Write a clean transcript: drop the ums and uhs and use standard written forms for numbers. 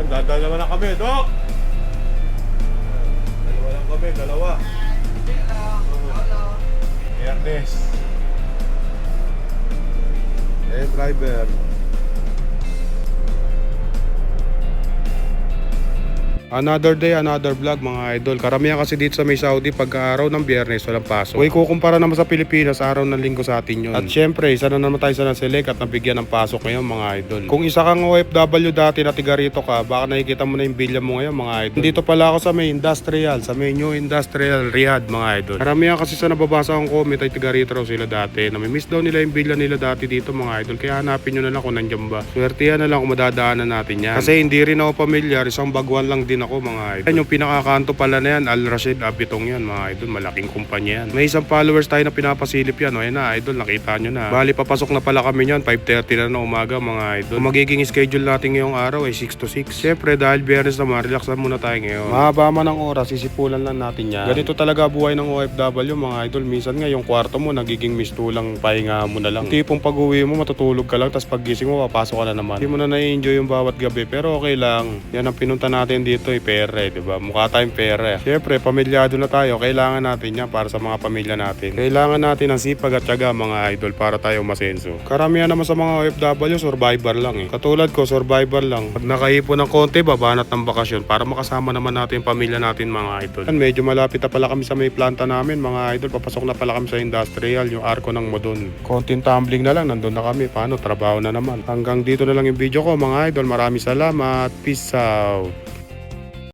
Dadalawa na kami, Dok! Dalawa lang kami, dalawa. Biyernes. Driver. Another day, another vlog mga idol. Karamihan kasi dito sa may Saudi pagka-araw ng Biyernes walang pasok. Kung ikukumpara naman sa Pilipinas, araw ng Linggo sa atin yun. At syempre, isa na naman tayo sa naselect at nabigyan ng pasok ngayon mga idol. Kung isa kang OFW dati na tiga rito ka, baka nakikita mo na yung bilya mo ngayon mga idol. Dito pala ako sa may industrial, sa may new industrial Riyadh mga idol. Karamihan kasi sa nababasa akong comment ay tiga rito raw sila dati. Namimiss daw nila yung bilya nila dati dito mga idol. Kaya hanapin nyo na lang kung nandiyan ba. Swertihan na lang kung madadaanan natin yan. Kasi hindi rin ako pamilyar, isang baguan lang din ako mga idol. Yan yung pinakakanto pala na yan, Al Rashid Abitong yan mga idol, malaking kumpanya yan. May isang followers tayo na pinapasilip yan, o yan na idol, nakita nyo na. Bali papasok na pala kami yan, 5:30 na ng umaga mga idol. Kung magiging schedule natin ngayong araw ay 6 to 6. Siyempre dahil Biyernes naman, relax lang muna tayo ngayon. Mahaba man ang oras, sisipulan lang natin yan. Ganito talaga buhay ng OFW mga idol. Minsan nga yung kwarto mo nagiging mistulang pahinga mo na lang. Tipong pag-uwi mo matutulog ka lang, tapos paggising mo papasok ka na naman. Hindi mo na na-enjoy yung bawat gabi, pero okay lang. Yan ang pinunta natin dito ay pera. Diba? Mukha tayong pera. Siyempre, pamilyado na tayo. Kailangan natin yan para sa mga pamilya natin. Kailangan natin ng sipag at tiyaga mga idol para tayo masenso. Karamihan naman sa mga OFW, survivor lang eh. Katulad ko, survivor lang. Pag nakaipon ng konti, babanat ng bakasyon para makasama naman natin yung pamilya natin mga idol. Medyo malapit na pala kami sa may planta namin mga idol. Papasok na pala kami sa industrial, yung arko ng Modon. Konting tumbling na lang, nandun na kami. Paano? Trabaho na naman. Hanggang dito na lang yung video ko mga idol. Maraming salamat. Peace out.